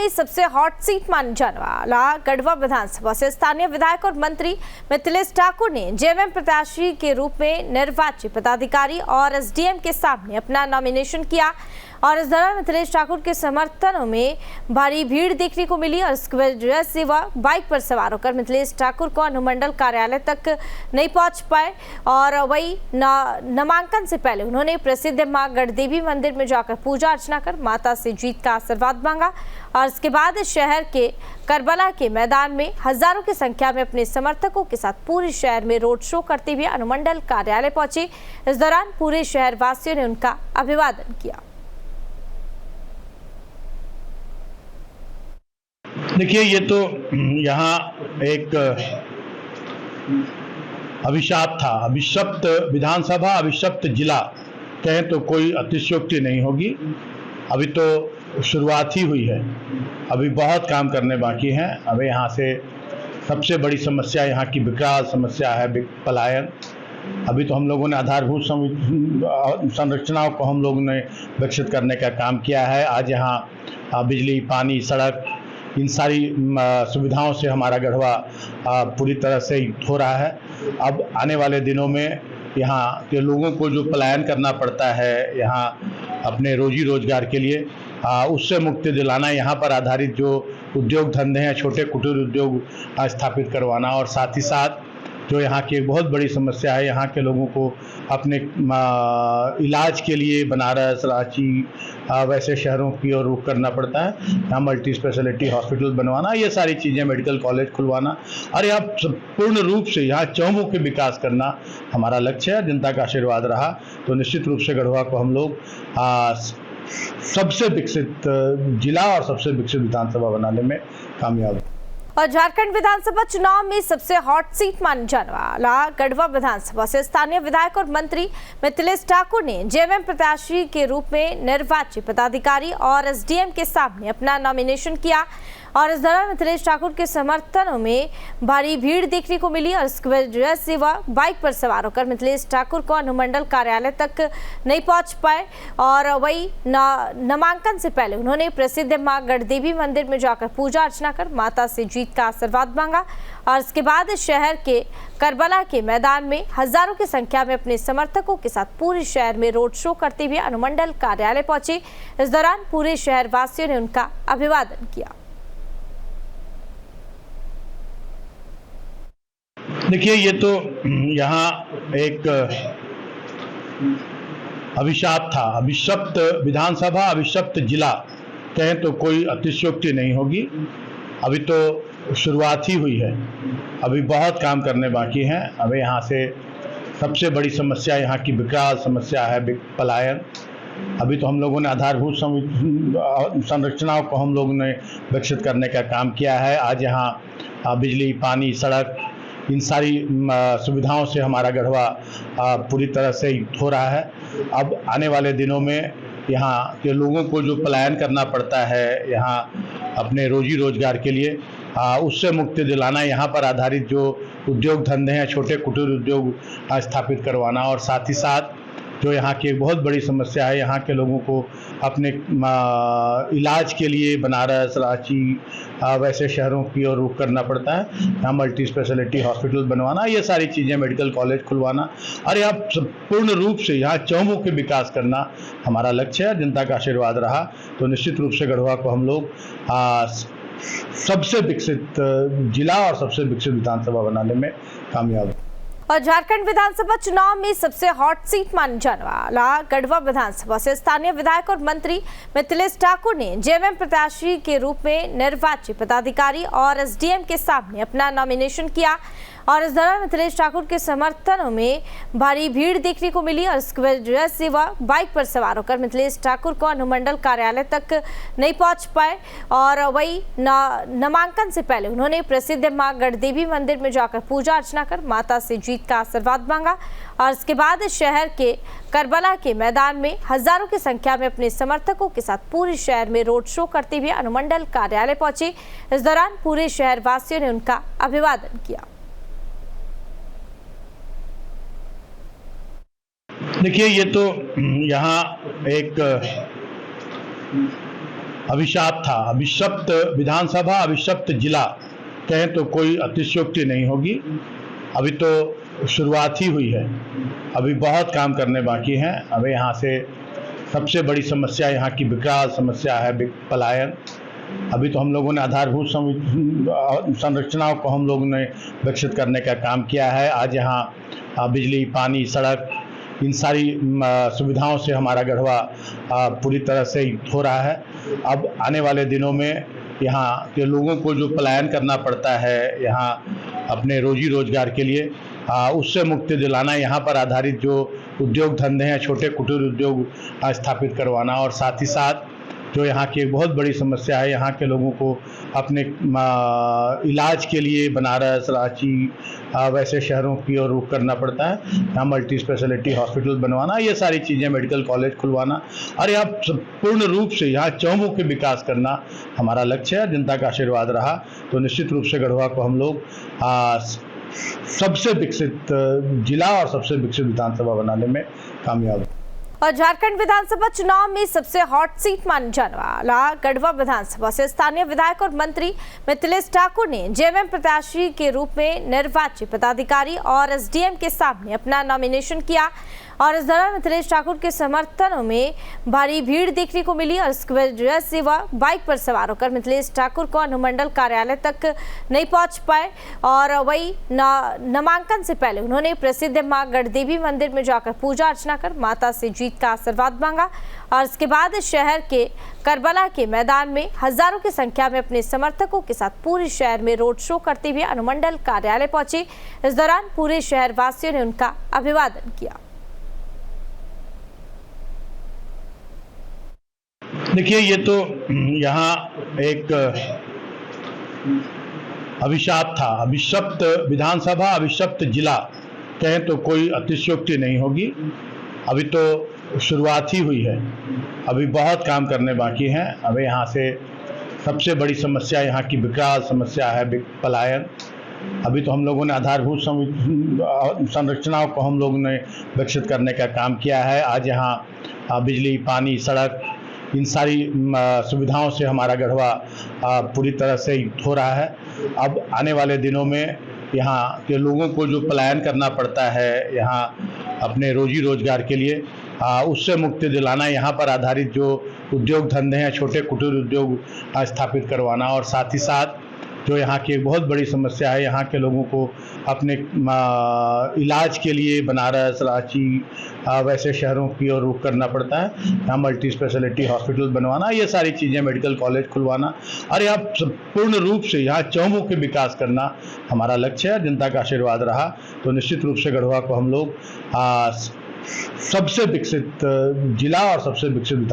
में सबसे hot seat माने जाने वाला गढ़वा विधानसभा से स्थानीय विधायक और मंत्री मिथिलेश ठाकुर ने जेएमएम प्रत्याशी के रूप में निर्वाचित पदाधिकारी और एसडीएम के सामने अपना नॉमिनेशन किया और इस दौरान मिथिलेश ठाकुर के समर्थन में भारी भीड़ देखने को मिली और इसकी वजह से वह बाइक पर सवार होकर मिथिलेश ठाकुर को अनुमंडल कार्यालय तक नहीं पहुंच पाए और वही नामांकन से पहले उन्होंने प्रसिद्ध मां गढ़देवी मंदिर में जाकर पूजा अर्चना कर माता से जीत का आशीर्वाद मांगा और इसके बाद शहर के करबला के मैदान में हजारों की संख्या में अपने समर्थकों के साथ पूरे शहर में रोड शो करते हुए अनुमंडल कार्यालय पहुंचे। इस दौरान पूरे शहर वासियों ने उनका अभिवादन किया। देखिए, ये तो यहाँ एक अभिशाप था। अभिशप्त विधानसभा, अभिशप्त जिला कहें तो कोई अतिशयोक्ति नहीं होगी। अभी तो शुरुआत ही हुई है, अभी बहुत काम करने बाकी हैं। अभी यहाँ से सबसे बड़ी समस्या यहाँ की विकराल समस्या है पलायन। अभी तो हम लोगों ने आधारभूत संरचनाओं को हम लोगों ने विकसित करने का काम किया है। आज यहाँ बिजली, पानी, सड़क, इन सारी सुविधाओं से हमारा गढ़वा पूरी तरह से हो रहा है। अब आने वाले दिनों में यहाँ के लोगों को जो पलायन करना पड़ता है यहाँ अपने रोजी रोजगार के लिए, उससे मुक्ति दिलाना, यहाँ पर आधारित जो उद्योग धंधे हैं, छोटे कुटीर उद्योग स्थापित करवाना और साथ ही साथ जो यहाँ की एक बहुत बड़ी समस्या है, यहाँ के लोगों को अपने इलाज के लिए बनारस, रांची वैसे शहरों की ओर रुख करना पड़ता है। यहाँ मल्टी स्पेशलिटी हॉस्पिटल बनवाना, ये सारी चीज़ें, मेडिकल कॉलेज खुलवाना और यहाँ पूर्ण रूप से यहाँ चौमुखी विकास करना हमारा लक्ष्य है। जनता का आशीर्वाद रहा तो निश्चित रूप से गढ़वा को हम लोग सबसे विकसित जिला और सबसे विकसित विधानसभा बनाने में कामयाब। और झारखंड विधानसभा चुनाव में सबसे हॉट सीट माने जाने वाला गढ़वा विधानसभा से स्थानीय विधायक और मंत्री मिथिलेश ठाकुर ने जेएमएम प्रत्याशी के रूप में निर्वाचित पदाधिकारी और एसडीएम के सामने अपना नॉमिनेशन किया और इस दौरान मिथिलेश ठाकुर के समर्थन में भारी भीड़ देखने को मिली और इसकी वजह से वह बाइक पर सवार होकर मिथिलेश ठाकुर को अनुमंडल कार्यालय तक नहीं पहुंच पाए और वही नामांकन से पहले उन्होंने प्रसिद्ध मां गढ़देवी मंदिर में जाकर पूजा अर्चना कर माता से जीत का आशीर्वाद मांगा और इसके बाद शहर के करबला के मैदान में हजारों की संख्या में अपने समर्थकों के साथ पूरे शहर में रोड शो करते हुए अनुमंडल कार्यालय पहुंचे। इस दौरान पूरे शहर वासियों ने उनका अभिवादन किया। देखिए, ये तो यहाँ एक अभिशाप था। अभिशप्त विधानसभा, अभिशप्त जिला कहें तो कोई अतिशयोक्ति नहीं होगी। अभी तो शुरुआत ही हुई है, अभी बहुत काम करने बाकी हैं। अभी यहाँ से सबसे बड़ी समस्या यहाँ की विकराल समस्या है पलायन। अभी तो हम लोगों ने आधारभूत संरचनाओं को हम लोगों ने विकसित करने का काम किया है। आज यहाँ बिजली, पानी, सड़क, इन सारी सुविधाओं से हमारा गढ़वा पूरी तरह से हो रहा है। अब आने वाले दिनों में यहाँ के लोगों को जो पलायन करना पड़ता है यहाँ अपने रोजी रोजगार के लिए, उससे मुक्ति दिलाना, यहाँ पर आधारित जो उद्योग धंधे हैं, छोटे कुटीर उद्योग स्थापित करवाना और साथ ही साथ जो यहाँ की एक बहुत बड़ी समस्या है, यहाँ के लोगों को अपने इलाज के लिए बनारस, रांची वैसे शहरों की ओर रुख करना पड़ता है। यहाँ मल्टी स्पेशलिटी हॉस्पिटल बनवाना, ये सारी चीज़ें, मेडिकल कॉलेज खुलवाना और यहाँ पूर्ण रूप से यहाँ चौमुखी विकास करना हमारा लक्ष्य है। जनता का आशीर्वाद रहा तो निश्चित रूप से गढ़वा को हम लोग सबसे विकसित जिला और सबसे विकसित विधानसभा बनाने में कामयाब। और झारखंड विधानसभा चुनाव में सबसे हॉट सीट माने जाने वाला गढ़वा विधानसभा से स्थानीय विधायक और मंत्री मिथिलेश ठाकुर ने जेएमएम प्रत्याशी के रूप में निर्वाचित पदाधिकारी और एसडीएम के सामने अपना नॉमिनेशन किया और इस दौरान मिथिलेश ठाकुर के समर्थन में भारी भीड़ देखने को मिली और इसकी वजह से वह बाइक पर सवार होकर मिथिलेश ठाकुर को अनुमंडल कार्यालय तक नहीं पहुंच पाए और वही नामांकन से पहले उन्होंने प्रसिद्ध मां गढ़देवी मंदिर में जाकर पूजा अर्चना कर माता से जीत का आशीर्वाद मांगा और इसके बाद शहर के करबला के मैदान में हजारों की संख्या में अपने समर्थकों के साथ पूरे शहर में रोड शो करते हुए अनुमंडल कार्यालय पहुंचे। इस दौरान पूरे शहर वासियों ने उनका अभिवादन किया। देखिए, ये तो यहाँ एक अभिशाप था। अभिशप्त विधानसभा, अभिशप्त जिला कहें तो कोई अतिशयोक्ति नहीं होगी। अभी तो शुरुआत ही हुई है, अभी बहुत काम करने बाकी हैं। अभी यहाँ से सबसे बड़ी समस्या यहाँ की विकराल समस्या है पलायन। अभी तो हम लोगों ने आधारभूत संरचनाओं को हम लोगों ने विकसित करने का काम किया है। आज यहाँ बिजली, पानी, सड़क, इन सारी सुविधाओं से हमारा गढ़वा पूरी तरह से हो रहा है। अब आने वाले दिनों में यहाँ के लोगों को जो पलायन करना पड़ता है यहाँ अपने रोजी रोजगार के लिए, उससे मुक्ति दिलाना, यहाँ पर आधारित जो उद्योग धंधे हैं, छोटे कुटीर उद्योग स्थापित करवाना, और साथ ही साथ जो यहाँ की एक बहुत बड़ी समस्या है, यहाँ के लोगों को अपने इलाज के लिए बनारस, रांची वैसे शहरों की ओर रुख करना पड़ता है। यहाँ मल्टी स्पेशलिटी हॉस्पिटल बनवाना, ये सारी चीज़ें, मेडिकल कॉलेज खुलवाना और यहाँ पूर्ण रूप से यहाँ चहुमुखी विकास करना हमारा लक्ष्य है। जनता का आशीर्वाद रहा तो निश्चित रूप से गढ़वा को हम लोग सबसे विकसित जिला और सबसे विकसित विधानसभा बनाने में कामयाब। और झारखंड विधानसभा चुनाव में सबसे हॉट सीट माने जाने वाला गढ़वा विधानसभा से स्थानीय विधायक और मंत्री मिथिलेश ठाकुर ने जेएमएम प्रत्याशी के रूप में निर्वाचित पदाधिकारी और एसडीएम के सामने अपना नॉमिनेशन किया। और इस दौरान मिथिलेश ठाकुर के समर्थन में भारी भीड़ देखने को मिली और इसकी वजह से वह बाइक पर सवार होकर मिथिलेश ठाकुर को अनुमंडल कार्यालय तक नहीं पहुंच पाए। और वही नामांकन से पहले उन्होंने प्रसिद्ध मां गढ़देवी मंदिर में जाकर पूजा अर्चना कर माता से जीत का आशीर्वाद मांगा। और इसके बाद शहर के करबला के मैदान में हजारों की संख्या में अपने समर्थकों के साथ पूरे शहर में रोड शो करते हुए अनुमंडल कार्यालय पहुंचे। इस दौरान पूरे शहर वासियों ने उनका अभिवादन किया। देखिए, ये तो यहाँ एक अभिशाप था। अभिशप्त विधानसभा, अभिशप्त जिला कहें तो कोई अतिशयोक्ति नहीं होगी। अभी तो शुरुआत ही हुई है, अभी बहुत काम करने बाकी हैं। अभी यहाँ से सबसे बड़ी समस्या यहाँ की विकराल समस्या है पलायन। अभी तो हम लोगों ने आधारभूत संरचनाओं को हम लोगों ने विकसित करने का काम किया है। आज यहाँ बिजली, पानी, सड़क, इन सारी सुविधाओं से हमारा गढ़वा पूरी तरह से हो रहा है। अब आने वाले दिनों में यहाँ के लोगों को जो पलायन करना पड़ता है यहाँ अपने रोजी रोजगार के लिए, उससे मुक्ति दिलाना, यहाँ पर आधारित जो उद्योग धंधे हैं, छोटे कुटीर उद्योग स्थापित करवाना, और साथ ही साथ जो यहाँ की एक बहुत बड़ी समस्या है, यहाँ के लोगों को अपने इलाज के लिए बनारस, रांची वैसे शहरों की ओर रुख करना पड़ता है। यहाँ मल्टी स्पेशलिटी हॉस्पिटल बनवाना, ये सारी चीज़ें, मेडिकल कॉलेज खुलवाना और यहाँ पूर्ण रूप से यहाँ चहुमुखी विकास करना हमारा लक्ष्य है। जनता का आशीर्वाद रहा तो निश्चित रूप से गढ़वा को हम लोग सबसे विकसित जिला और सबसे विकसित